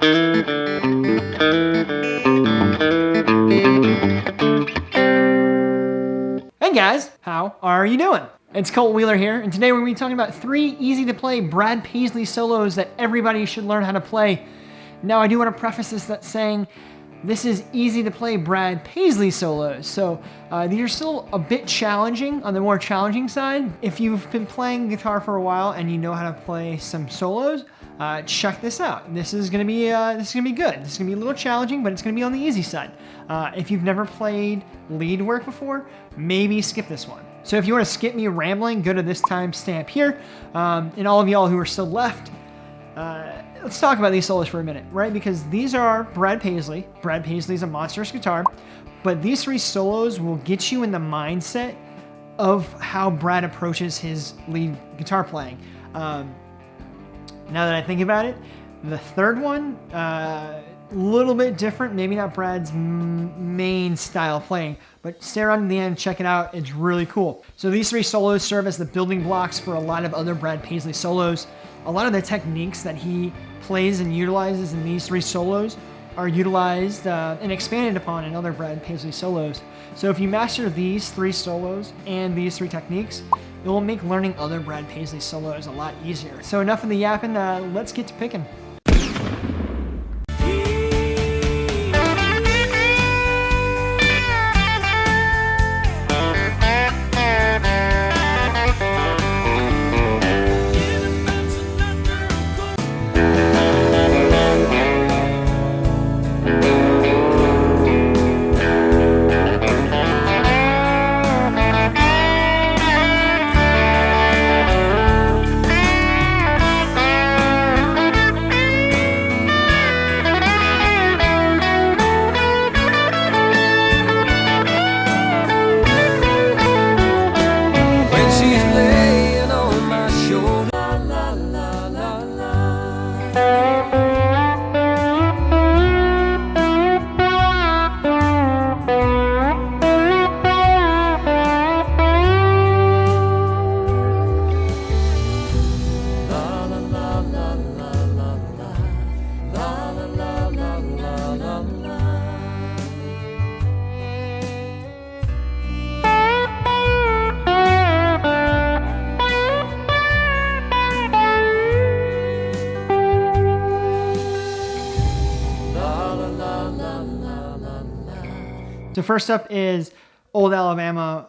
Hey guys, how are you doing? It's Colt Wheeler here, and today we're going to be talking about 3 easy to play Brad Paisley solos that everybody should learn how to play. Now I do want to preface this that saying this is easy to play Brad Paisley solos, so these are still a bit challenging, on the more challenging side. If you've been playing guitar for a while and you know how to play some solos, check this out. This is gonna be good. This is gonna be a little challenging, but it's gonna be on the easy side. If you've never played lead work before, maybe skip this one. So if you want to skip me rambling, go to this timestamp here. And all of y'all who are still left, let's talk about these solos for a minute, right? Because these are Brad Paisley. Brad Paisley's a monstrous guitar, but these 3 solos will get you in the mindset of how Brad approaches his lead guitar playing. Now that I think about it, the third one, a little bit different, maybe not Brad's main style playing, but stay around to the end, check it out, it's really cool. So these 3 solos serve as the building blocks for a lot of other Brad Paisley solos. A lot of the techniques that he plays and utilizes in these 3 solos are utilized and expanded upon in other Brad Paisley solos. So if you master these 3 solos and these 3 techniques, it will make learning other Brad Paisley solos a lot easier. So enough of the yapping, let's get to picking. So first up is Old Alabama,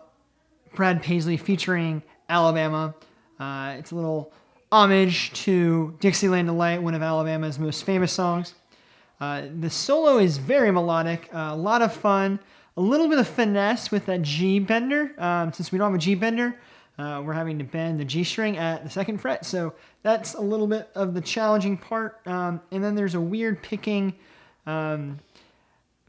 Brad Paisley featuring Alabama. It's a little homage to Dixieland Delight, one of Alabama's most famous songs. The solo is very melodic, a lot of fun, a little bit of finesse with that G bender. Since we don't have a G bender, we're having to bend the G string at the 2nd fret, so that's a little bit of the challenging part. And then there's a weird picking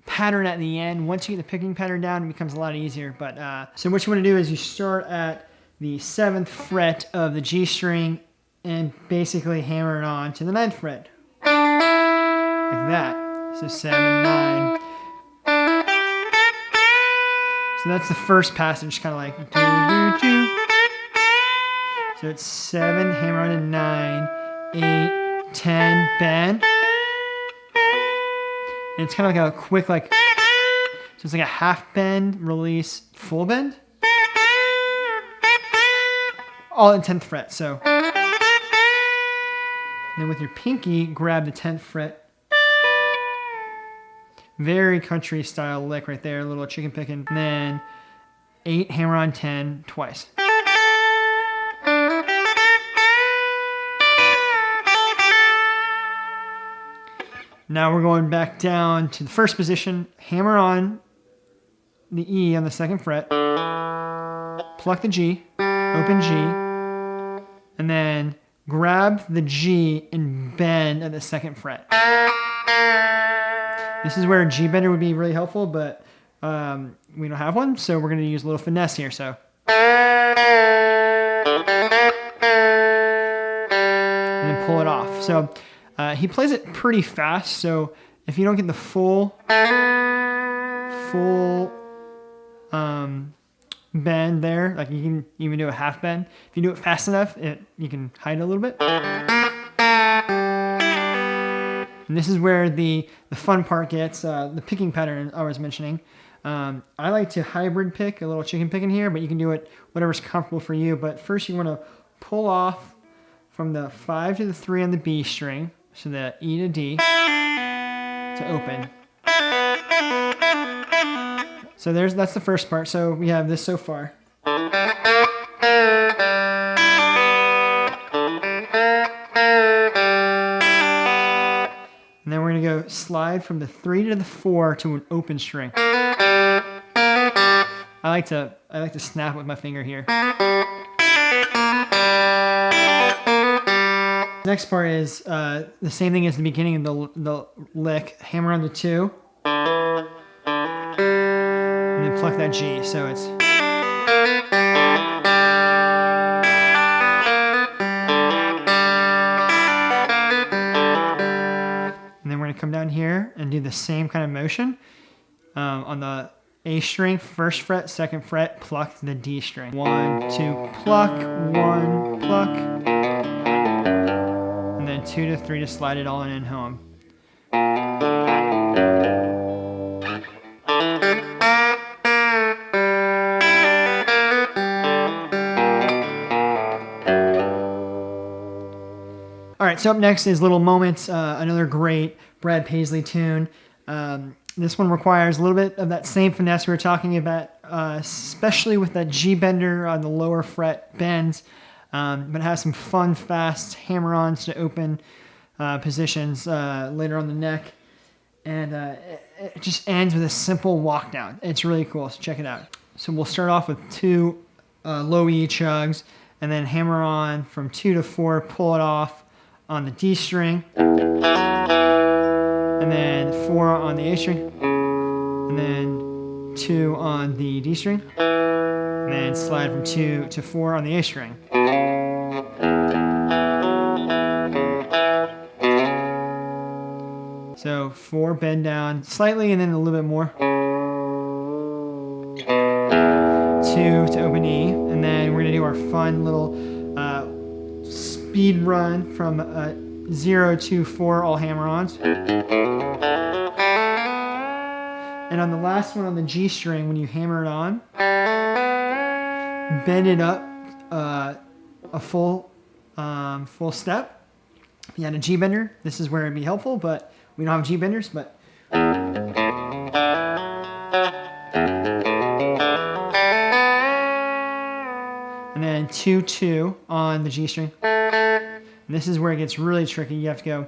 pattern at the end. Once you get the picking pattern down, it becomes a lot easier. But so what you want to do is you start at the 7th fret of the G string and basically hammer it on to the 9th fret. Like that. So 7, 9. So that's the first passage, kind of like do, do, do. So it's 7, hammer on to 9, 8, 10, bend. And it's kind of like a quick, so it's like a half bend, release, full bend. All in 10th fret, so. And then with your pinky, grab the 10th fret. Very country style lick right there, a little chicken picking. And then 8, hammer on 10 twice. Now we're going back down to the first position, hammer on the E on the 2nd fret, pluck the G, open G, and then grab the G and bend at the 2nd fret. This is where a G bender would be really helpful, but we don't have one, so we're going to use a little finesse here. So, and then pull it off. So he plays it pretty fast, so if you don't get the full bend there, like you can even do a half bend. If you do it fast enough, you can hide it a little bit. And this is where the fun part gets, the picking pattern I was mentioning. I like to hybrid pick, a little chicken pick in here, but you can do it whatever's comfortable for you. But first you want to pull off from the 5 to the 3 on the B string, so the E to D to open. So that's the first part. So we have this so far. And then we're going to go slide from the 3 to the 4 to an open string. I like to snap with my finger here. Next part is the same thing as the beginning of the lick. Hammer on the 2. And then pluck that G. So it's... And then we're going to come down here and do the same kind of motion. On the A string, 1st fret, 2nd fret, pluck the D string. 1, 2, pluck, 1, pluck. And then 2 to 3 to slide it all in and home. All right, so up next is Little Moments, another great Brad Paisley tune. This one requires a little bit of that same finesse we were talking about, especially with that G bender on the lower fret bends, but it has some fun, fast hammer-ons to open positions later on the neck. And it just ends with a simple walk down. It's really cool, so check it out. So we'll start off with 2 low E chugs, and then hammer on from 2 to 4, pull it off on the D string, and then 4 on the A string, and then 2 on the D string, and then slide from 2 to 4 on the A string. So 4, bend down slightly, and then a little bit more. 2 to open E, and then we're gonna do our fun little speed run from 0 to 4, all hammer-ons. And on the last one on the G string, when you hammer it on, bend it up a full step. If you had a G bender, this is where it'd be helpful, but we don't have G benders, but. And then 2, 2 on the G string. And this is where it gets really tricky. You have to go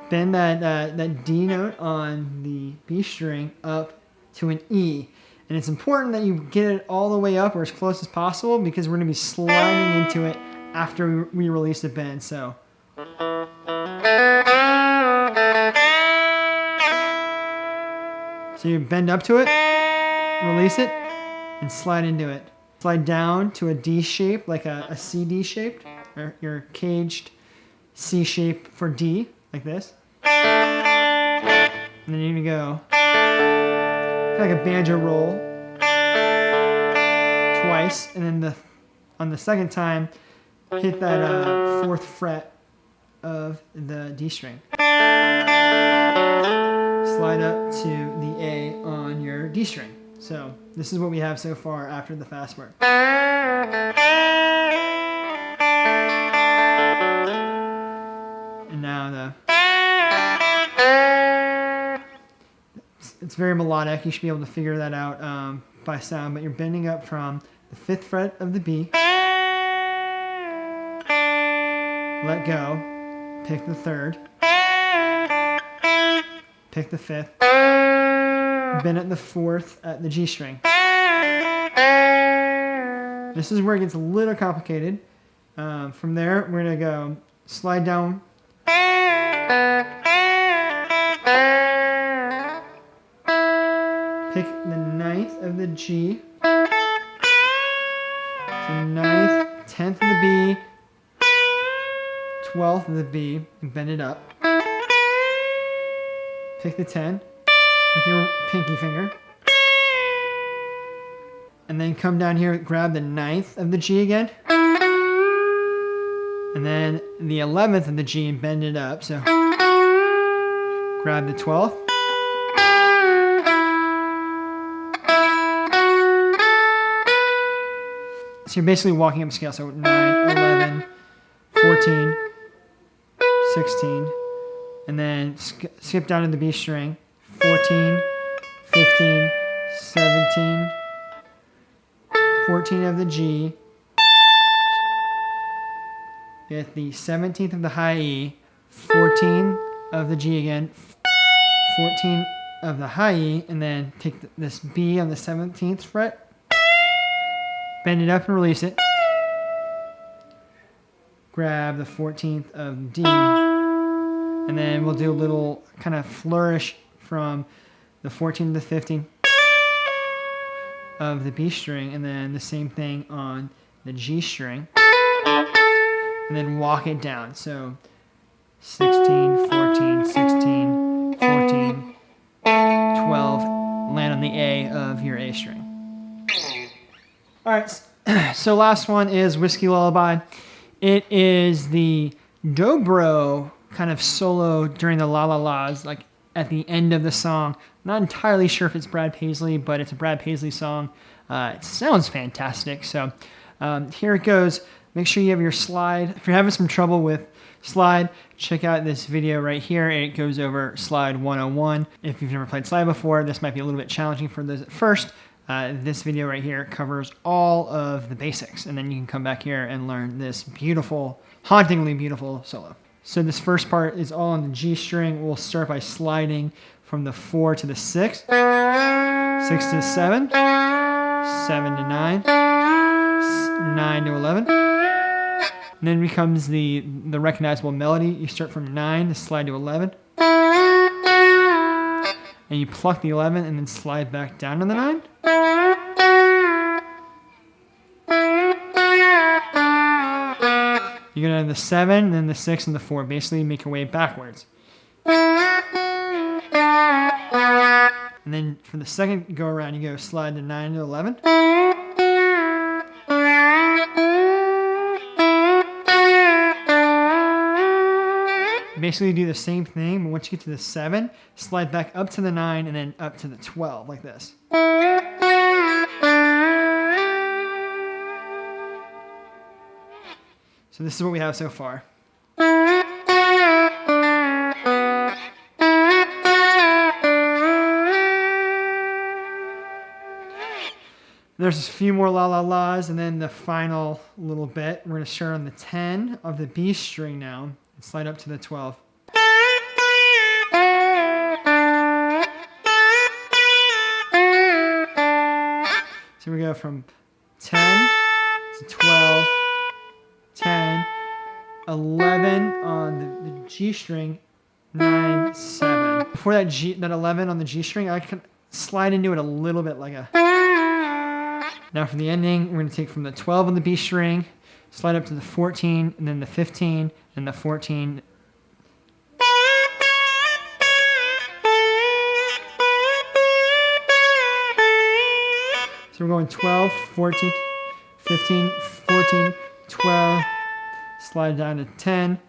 bend that D note on the B string up to an E. And it's important that you get it all the way up or as close as possible, because we're going to be sliding into it after we release the bend. So. So you bend up to it, release it, and slide into it. Slide down to a D shape, like a CD shaped, or your caged C shape for D, like this. And then you're gonna go kind of like a banjo roll twice, and then on the second time, hit that 4th fret of the D string. Slide up to the A on your D string. So this is what we have so far after the fast work. And now it's very melodic. You should be able to figure that out by sound, but you're bending up from the 5th fret of the B. Let go. Pick the 3rd. Pick the 5th. Bend at the 4th at the G string. This is where it gets a little complicated. From there, we're going to go slide down. Pick the 9th of the G. So 9th, 10th of the B, 12th of the B, and bend it up. Pick the 10 with your pinky finger. And then come down here, grab the 9th of the G again. And then the 11th of the G and bend it up. So grab the 12th. So you're basically walking up scale. So 9, 11, 14, 16. And then skip down to the B string. 14, 15, 17, 14 of the G. Get the 17th of the high E, 14 of the G again, 14 of the high E, and then take this B on the 17th fret, bend it up and release it. Grab the 14th of D, and then we'll do a little kind of flourish from the 14 to the 15 of the B string, and then the same thing on the G string. And then walk it down. So 16, 14, 16, 14, 12, land on the A of your A string. All right, so last one is Whiskey Lullaby. It is the dobro kind of solo during the la la la's, like at the end of the song. Not entirely sure if it's Brad Paisley, but it's a Brad Paisley song. It sounds fantastic. So here it goes. Make sure you have your slide. If you're having some trouble with slide, check out this video right here. It goes over slide 101. If you've never played slide before, this might be a little bit challenging for those at first. This video right here covers all of the basics, and then you can come back here and learn this beautiful, hauntingly beautiful solo. So this first part is all on the G string. We'll start by sliding from the 4 to the 6, 6 to 7, 7 to 9, 9 to 11. And then becomes the recognizable melody. You start from 9 to slide to 11. And you pluck the 11 and then slide back down to the 9. You're going to have the 7, then the 6, and the 4. Basically, make your way backwards. And then for the second go around, you go slide to 9 to 11. Basically do the same thing, but once you get to the 7, slide back up to the 9 and then up to the 12, like this. So this is what we have so far. There's a few more la la la's, and then the final little bit. We're going to start on the 10 of the B string now and slide up to the 12. So we go from 10 to 12, 10, 11 on the G string, 9, 7. Before that 11 on the G string, I can slide into it a little bit like a... Now for the ending, we're going to take from the 12 on the B string, slide up to the 14, and then the 15, and the 14. So we're going 12, 14, 15, 14, 12, slide down to 10,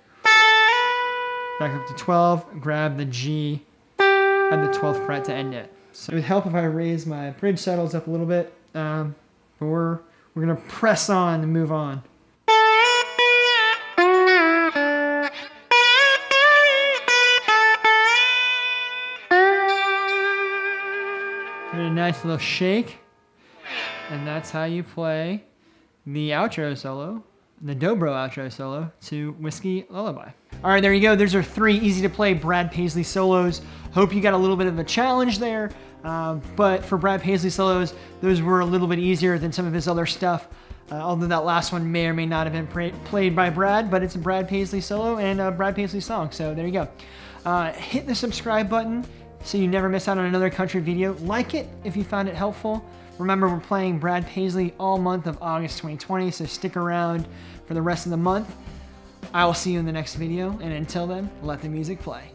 back up to 12, grab the G at the 12th fret to end it. So it would help if I raise my bridge settles up a little bit, but we're going to press on and move on. Give it a nice little shake. And that's how you play the outro solo, the dobro outro solo to Whiskey Lullaby. All right, there you go. Those are 3 easy to play Brad Paisley solos. Hope you got a little bit of a challenge there. But for Brad Paisley solos, those were a little bit easier than some of his other stuff. Although that last one may or may not have been played by Brad, but it's a Brad Paisley solo and a Brad Paisley song. So there you go. Hit the subscribe button so you never miss out on another country video. Like it if you found it helpful. Remember, we're playing Brad Paisley all month of August 2020, so stick around for the rest of the month. I will see you in the next video, and until then, let the music play.